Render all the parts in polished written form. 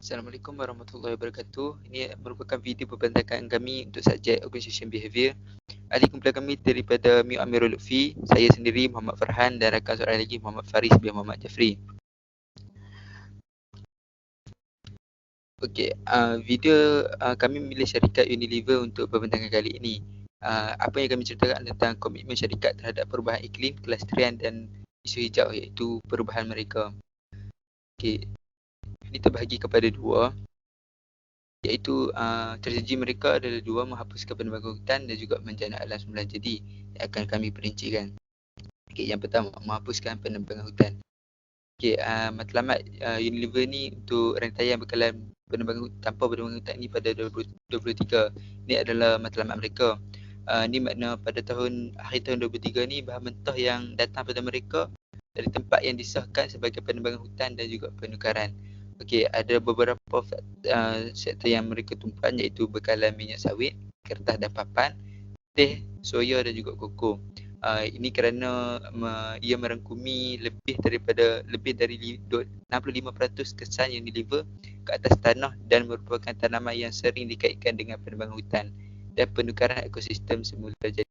Assalamualaikum warahmatullahi wabarakatuh. Ini merupakan video perbentakan kami untuk subjek Organization Behaviour. Ahli kumpulan kami daripada Miu Amirul Lutfi, saya sendiri Muhammad Farhan dan rakan seorang lagi Muhammad Faris bin Muhammad Jafri. Okey, video kami memilih syarikat Unilever untuk perbincangan kali ini. Apa yang kami ceritakan tentang komitmen syarikat terhadap perubahan iklim, kelestarian dan isu hijau iaitu perubahan mereka. Okey, ini terbahagi kepada dua, iaitu strategi mereka adalah dua, menghapuskan penebangan hutan dan juga menjana alam semula jadi yang akan kami perincikan. Okey, yang pertama, menghapuskan penebangan hutan. Okey, matlamat Unilever ni untuk rantaian bekalan penebangan tanpa penebangan hutan ni pada 2023. Ini adalah matlamat mereka. Ni makna pada akhir tahun 2023 ni bahan mentah yang datang pada mereka dari tempat yang disahkan sebagai penebangan hutan dan juga penukaran. Okey, ada beberapa sektor yang mereka tumpuan iaitu bekalan minyak sawit, kertas dan papan, teh, soya dan juga koko. Ini kerana ia merangkumi lebih dari 65% kesan Unilever ke atas tanah dan merupakan tanaman yang sering dikaitkan dengan penebangan hutan dan penukaran ekosistem semula jadi.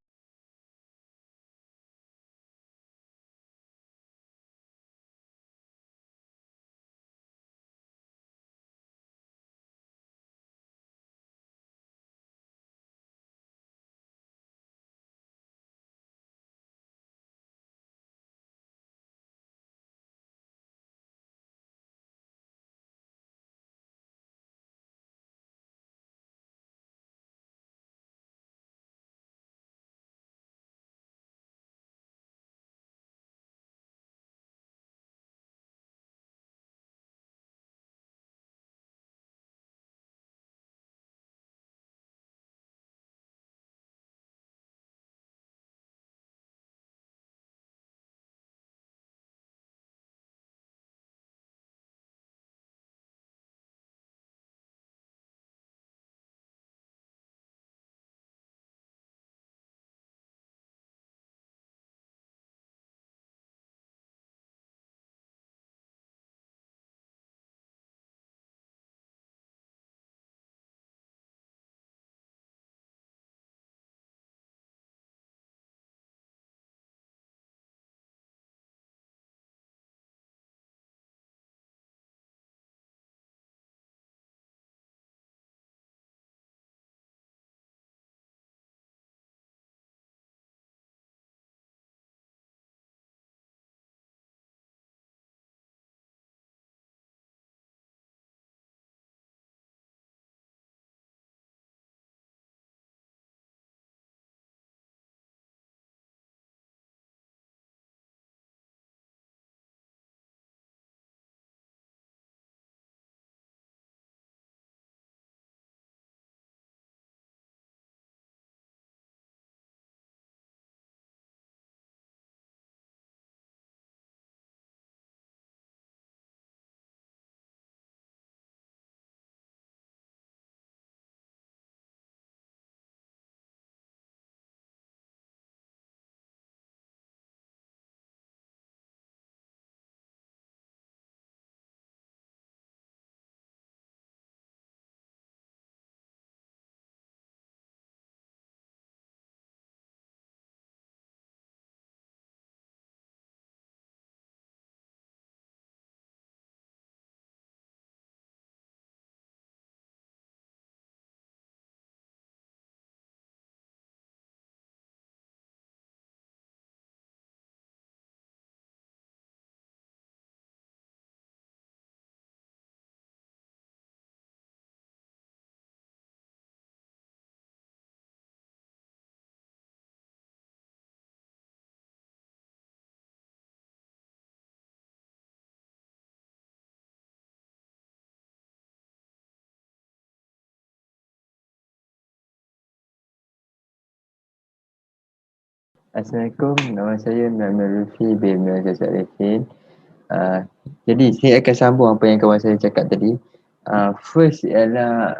Assalamualaikum, nama saya Muhammad Lutfi bin Muhammad Zahid. Jadi saya akan sambung apa yang kawan saya cakap tadi. First ialah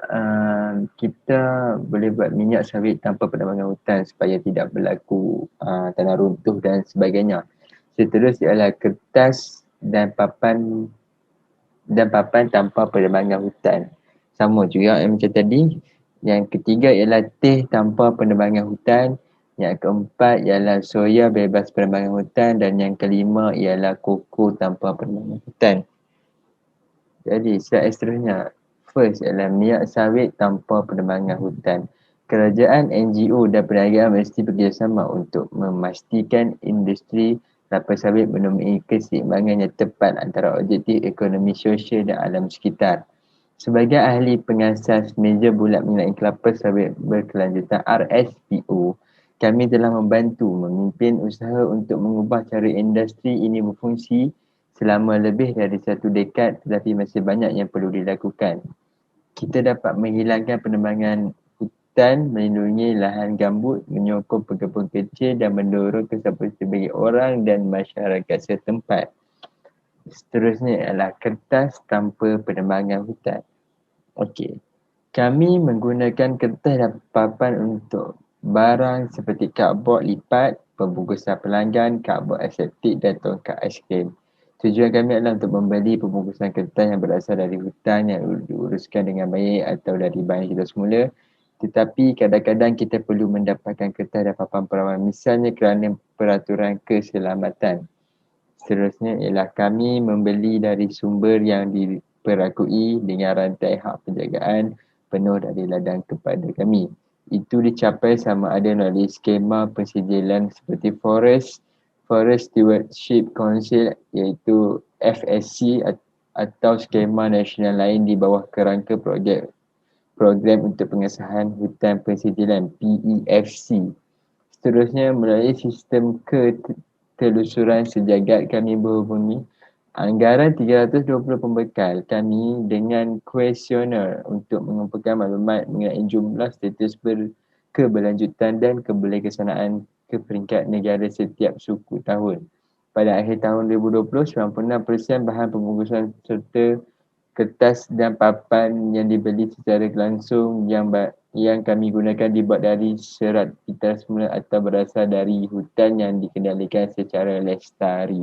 kita boleh buat minyak sawit tanpa penebangan hutan supaya tidak berlaku tanah runtuh dan sebagainya. Seterus ialah kertas dan papan dan papan tanpa penebangan hutan. Sama juga macam tadi. Yang ketiga ialah teh tanpa penebangan hutan. Yang keempat ialah soya bebas penebangan hutan. Dan yang kelima ialah koko tanpa penebangan hutan. Jadi slide seterusnya. First ialah minyak sawit tanpa penebangan hutan. Kerajaan, NGO dan perniagaan mesti bekerjasama untuk memastikan industri kelapa sawit menemui keseimbangan yang tepat antara objektif ekonomi sosial dan alam sekitar. Sebagai ahli pengasas meja bulat mengenai kelapa sawit berkelanjutan RSPO, kami telah membantu memimpin usaha untuk mengubah cara industri ini berfungsi selama lebih dari 1 dekad, tetapi masih banyak yang perlu dilakukan. Kita dapat menghilangkan penebangan hutan, melindungi lahan gambut, menyokong pekebun kecil dan mendorong keselamatan bagi orang dan masyarakat setempat. Seterusnya ialah kertas tanpa penebangan hutan. Okey. Kami menggunakan kertas dan papan untuk barang seperti kardboard lipat, pembungkusan pelanggan, kardboard aseptik dan tongkat aiskrim. Tujuan kami adalah untuk membeli pembungkusan kertas yang berasal dari hutan yang diuruskan dengan baik atau dari bahan hidup semula. Tetapi kadang-kadang kita perlu mendapatkan kertas dan papan perawan, misalnya kerana peraturan keselamatan. Seterusnya ialah kami membeli dari sumber yang diperakui dengan rantai hak penjagaan penuh dari ladang kepada kami. Itu dicapai sama ada melalui skema pensijilan seperti Forest Stewardship Council iaitu FSC atau skema nasional lain di bawah kerangka program untuk pengesahan hutan pensijilan PEFC. Seterusnya melalui sistem ketelusuran sejagat kami berhubungi anggaran 320 pembekal kami dengan kuesioner untuk mengumpulkan maklumat mengenai jumlah status keberlanjutan dan keberleksanaan ke peringkat negara setiap suku tahun. Pada akhir tahun 2020, 96% bahan pembungkusan serta kertas dan papan yang dibeli secara langsung yang kami gunakan dibuat dari serat hitam semula atau berasal dari hutan yang dikendalikan secara lestari.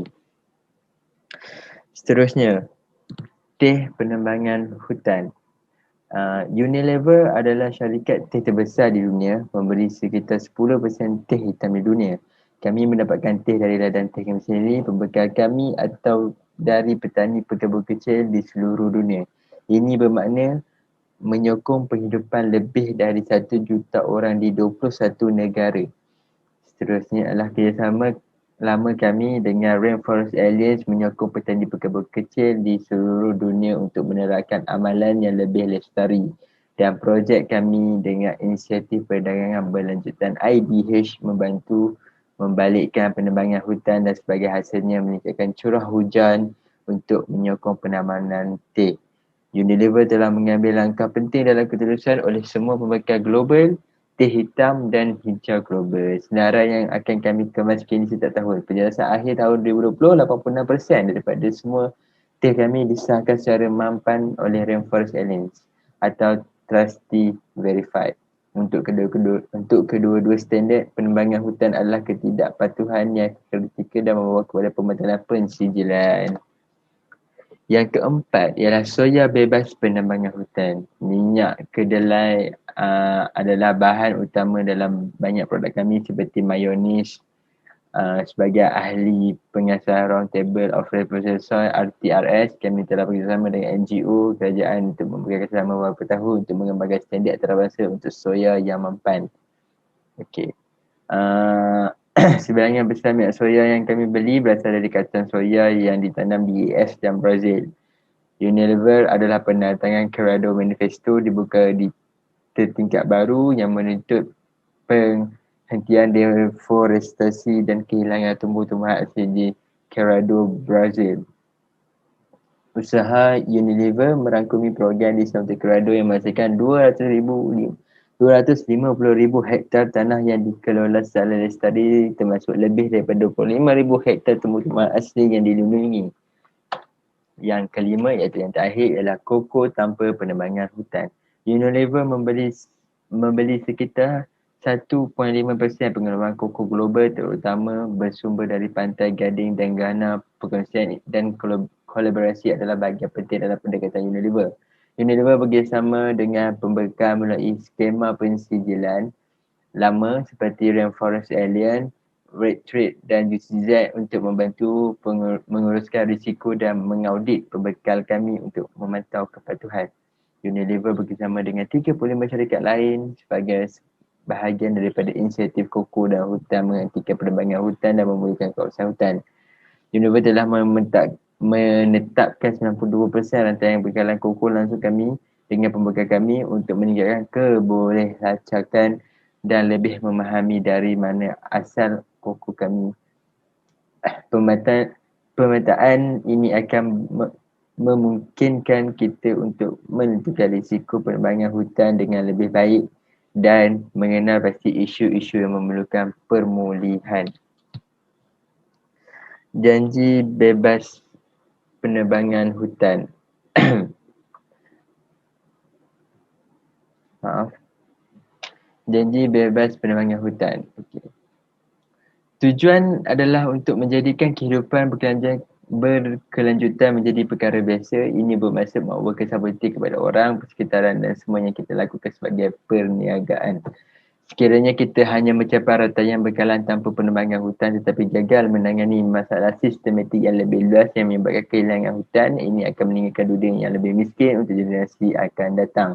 Seterusnya, teh penebangan hutan. Unilever adalah syarikat teh terbesar di dunia, memberi sekitar 10% teh hitam di dunia. Kami mendapatkan teh dari ladang teh kami sendiri, pembekal kami atau dari petani pekebun kecil di seluruh dunia. Ini bermakna menyokong penghidupan lebih dari 1 juta orang di 21 negara. Seterusnya adalah kerjasama lama kami dengan Rainforest Alliance menyokong petani pekebun kecil di seluruh dunia untuk menerapkan amalan yang lebih lestari. Dan projek kami dengan inisiatif perdagangan berlanjutan IDH membantu membalikkan penebangan hutan dan sebagai hasilnya meningkatkan curah hujan untuk menyokong penanaman teh. Unilever telah mengambil langkah penting dalam keterusan oleh semua pembekal global teh hitam dan hijau global. Senarai yang akan kami kemas kini setiap tahun. Penjelasan akhir tahun 2020, 86% daripada semua teh kami disahkan secara mampan oleh Rainforest Alliance atau Trustee Verified. Untuk kedua-dua standard penebangan hutan adalah ketidakpatuhan yang kritikal dan membawa kepada pembatalan pensijilan. Yang keempat ialah soya bebas penebangan hutan. Minyak kedelai adalah bahan utama dalam banyak produk kami seperti mayonis. Sebagai ahli pengasas Roundtable of Reproductive Soil RTRS, kami telah bekerjasama dengan NGO kerajaan untuk memberikan selama beberapa tahun untuk mengembangkan standard antarabangsa untuk soya yang mempan. Okey. Sebahagian besar minyak soya yang kami beli berasal dari kacang soya yang ditanam di US dan Brazil. Unilever adalah peneretangan Cerrado Manifesto dibuka di tingkat baru yang menuntut penghentian deforestasi dan kehilangan tumbuh-tumbuhan asli di Cerrado, Brazil. Usaha Unilever merangkumi program di Santo Cerrado yang menghasilkan 250,000 hektar tanah yang dikelola secara lestari, termasuk lebih daripada 25,000 hektar tumbuh-tumbuhan asli yang dilindungi. Yang kelima iaitu yang terakhir ialah koko tanpa penebangan hutan. Unilever membeli sekitar 1.5% pengeluaran koko global, terutama bersumber dari Pantai Gading dan Ghana, perkongsian dan kolaborasi adalah bahagian penting dalam pendekatan Unilever. Unilever bekerjasama dengan pembekal melalui skema pensijilan lama seperti Rainforest Alliance, Red Trade dan UCZ untuk membantu menguruskan risiko dan mengaudit pembekal kami untuk memantau kepatuhan. Unilever bekerjasama dengan 35 syarikat lain sebagai bahagian daripada inisiatif Koko dan Hutan menghentikan penebangan hutan dan memulihkan kawasan hutan. Unilever telah menetapkan 92% rantaian bekalan Koko langsung kami dengan pembekal kami untuk meningkatkan kebolehracakan dan lebih memahami dari mana asal Koko kami. Pemetaan ini akan memungkinkan kita untuk menentukan risiko penebangan hutan dengan lebih baik dan mengenal pasti isu-isu yang memerlukan pemulihan. Janji bebas penebangan hutan. Maaf. Janji bebas penebangan hutan. Okay. Tujuan adalah untuk menjadikan kehidupan berkelanjutan menjadi perkara biasa. Ini bermaksud membawa kesan politik kepada orang, persekitaran dan semua yang kita lakukan sebagai perniagaan. Sekiranya kita hanya mencapai rantaian bekalan tanpa penebangan hutan tetapi gagal menangani masalah sistematik yang lebih luas yang menyebabkan kehilangan hutan, ini akan meninggalkan dunia yang lebih miskin untuk generasi akan datang.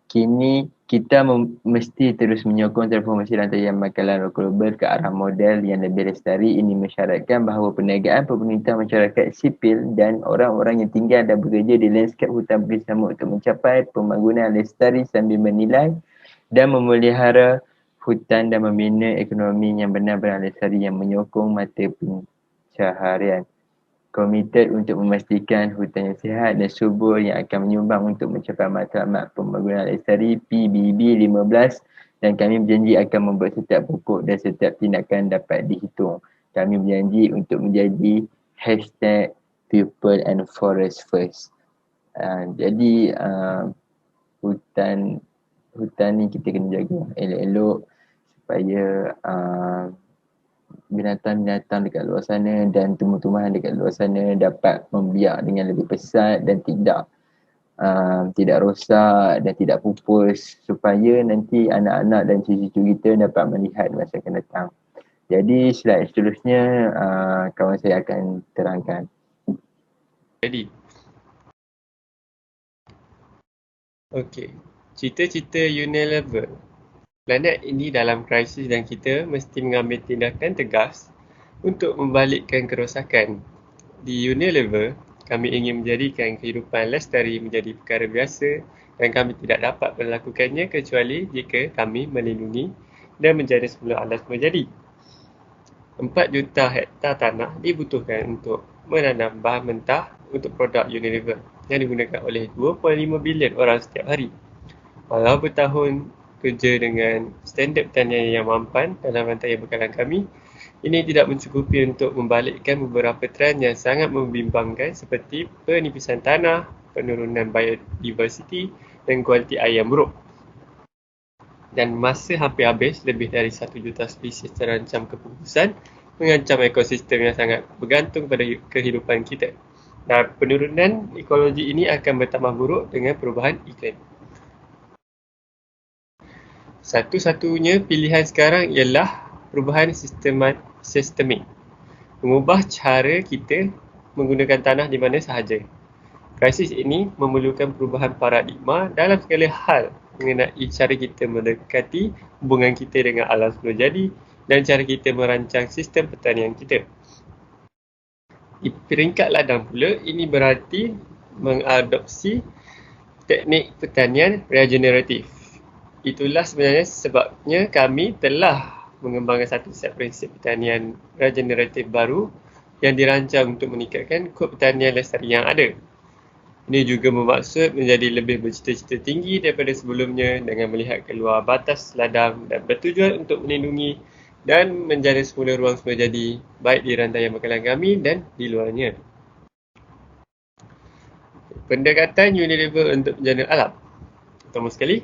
Kini kita mesti terus menyokong transformasi rantaian makanan global ke arah model yang lebih lestari. Ini mensyaratkan bahawa perniagaan, pemerintah, masyarakat sipil dan orang-orang yang tinggal dan bekerja di lanskap hutan bersama untuk mencapai pembangunan lestari sambil menilai dan memelihara hutan dan membina ekonomi yang benar-benar lestari yang menyokong mata pencaharian. Komited untuk memastikan hutan yang sihat dan subur yang akan menyumbang untuk mencapai matlamat pembangunan lestari PBB 15 dan kami berjanji akan membuat setiap pokok dan setiap tindakan dapat dihitung. Kami berjanji untuk menjadi #People and Forest First. Jadi hutan ni kita kena jaga elok-elok supaya binatang-binatang dekat luar sana dan tumbuh-tumbuhan dekat luar sana dapat membiak dengan lebih pesat dan tidak rosak dan tidak pupus supaya nanti anak-anak dan cucu-cucu kita dapat melihat masa akan datang. Jadi slide seterusnya kawan saya akan terangkan. Jadi okey, cita-cita Unilever. Planet ini dalam krisis dan kita mesti mengambil tindakan tegas untuk membalikkan kerosakan. Di Unilever, kami ingin menjadikan kehidupan lestari menjadi perkara biasa dan kami tidak dapat melakukannya kecuali jika kami melindungi dan menjadi semula alas menjadi. 4 juta hektar tanah dibutuhkan untuk menanam bahan mentah untuk produk Unilever yang digunakan oleh 2.5 bilion orang setiap hari. Walau bertahun kerja dengan standard pertanian yang mampan dalam rantaian bekalan kami, ini tidak mencukupi untuk membalikkan beberapa trend yang sangat membimbangkan seperti penipisan tanah, penurunan biodiversiti dan kualiti air yang buruk. Dan masa hampir habis, lebih dari 1 juta spesies terancam kepupusan, mengancam ekosistem yang sangat bergantung pada kehidupan kita. Dan penurunan ekologi ini akan bertambah buruk dengan perubahan iklim. Satu-satunya pilihan sekarang ialah perubahan sistemik. Mengubah cara kita menggunakan tanah di mana sahaja. Krisis ini memerlukan perubahan paradigma dalam segala hal mengenai cara kita mendekati hubungan kita dengan alam semula jadi dan cara kita merancang sistem pertanian kita. Di peringkat ladang pula, ini berarti mengadopsi teknik pertanian regeneratif. Itulah sebenarnya sebabnya kami telah mengembangkan satu set prinsip pertanian regeneratif baru yang dirancang untuk meningkatkan kod pertanian lestari yang ada. Ini juga bermaksud menjadi lebih bercita-cita tinggi daripada sebelumnya dengan melihat keluar batas ladang dan bertujuan untuk melindungi dan menjadi semula ruang semula jadi baik di rantaian makanan kami dan di luarnya. Pendekatan Unilever untuk bencana alam. Pertama sekali,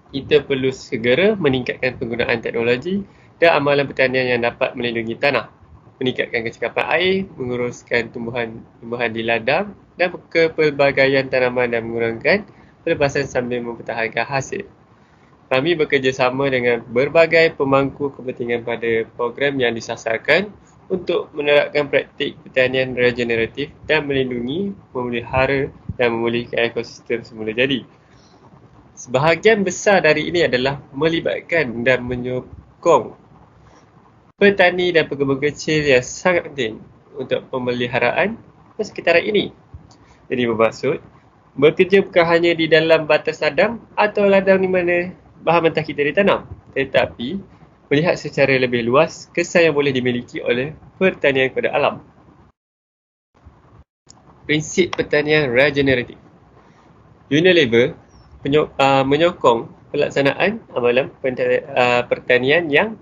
kita perlu segera meningkatkan penggunaan teknologi dan amalan pertanian yang dapat melindungi tanah. meningkatkan kecekapan air, menguruskan tumbuhan di ladang dan kepelbagaian tanaman dan mengurangkan pelepasan sambil mempertahankan hasil. Kami bekerjasama dengan berbagai pemangku kepentingan pada program yang disasarkan untuk menerapkan praktik pertanian regeneratif dan melindungi, memelihara dan memulihkan ekosistem semula jadi. Sebahagian besar dari ini adalah melibatkan dan menyokong petani dan pengembang kecil yang sangat penting untuk pemeliharaan persekitaran ini. Jadi bermaksud, bekerja bukan hanya di dalam batas ladang atau ladang di mana bahan mentah kita ditanam, tetapi melihat secara lebih luas kesan yang boleh dimiliki oleh pertanian kepada alam. Prinsip pertanian regeneratif. Unilever menyokong pelaksanaan amalan pertanian yang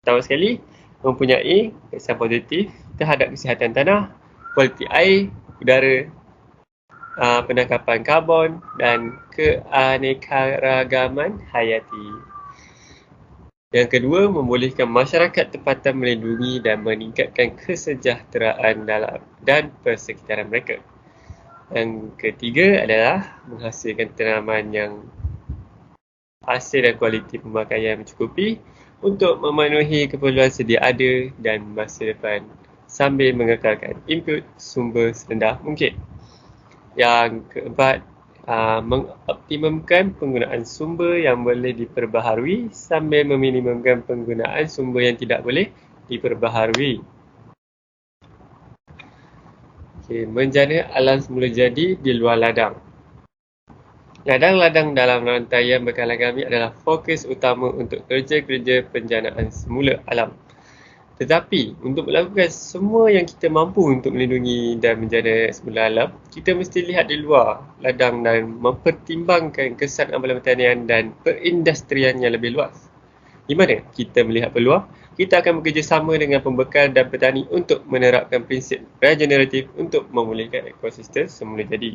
pertama sekali mempunyai kesan positif terhadap kesihatan tanah, kualiti air, udara, penangkapan karbon dan keanekaragaman hayati. Yang kedua, membolehkan masyarakat tempatan melindungi dan meningkatkan kesejahteraan dalam dan persekitaran mereka. Yang ketiga adalah menghasilkan tanaman yang hasil dan kualiti pemakaian mencukupi untuk memenuhi keperluan sedia ada dan masa depan sambil mengekalkan input sumber serendah mungkin. Yang keempat, mengoptimumkan penggunaan sumber yang boleh diperbaharui sambil meminimumkan penggunaan sumber yang tidak boleh diperbaharui. Menjana alam semula jadi di luar ladang. Ladang-ladang dalam rantaian bekalan kami adalah fokus utama untuk kerja-kerja penjanaan semula alam. Tetapi, untuk melakukan semua yang kita mampu untuk melindungi dan menjana semula alam, kita mesti lihat di luar ladang dan mempertimbangkan kesan amalan pertanian dan perindustrian yang lebih luas. Di mana kita melihat peluang, kita akan bekerjasama dengan pembekal dan petani untuk menerapkan prinsip regeneratif untuk memulihkan ekosistem semula jadi.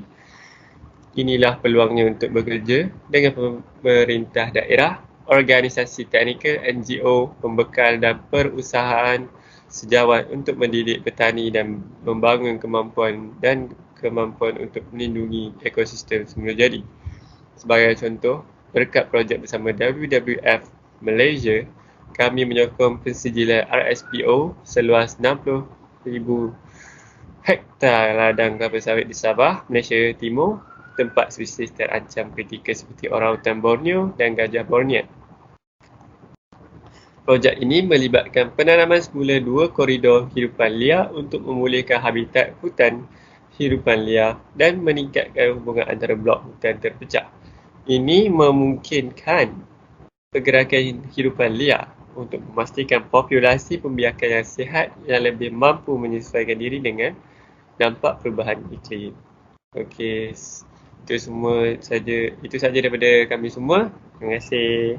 Inilah peluangnya untuk bekerja dengan pemerintah daerah, organisasi teknikal, NGO, pembekal dan perusahaan sejawat untuk mendidik petani dan membangun kemampuan untuk melindungi ekosistem semula jadi. Sebagai contoh, berkat projek bersama WWF Malaysia, kami menyokong pensijilan RSPO seluas 60,000 hektar ladang kelapa sawit di Sabah, Malaysia Timur, tempat spesies terancam kritikal seperti orangutan Borneo dan gajah Borneo. Projek ini melibatkan penanaman semula 2 koridor hidupan liar untuk memulihkan habitat hutan hidupan liar dan meningkatkan hubungan antara blok hutan terpecah. Ini memungkinkan pergerakan hidupan liar untuk memastikan populasi pembiakan yang sihat yang lebih mampu menyesuaikan diri dengan dampak perubahan iklim. Okey, itu saja daripada kami semua. Terima kasih.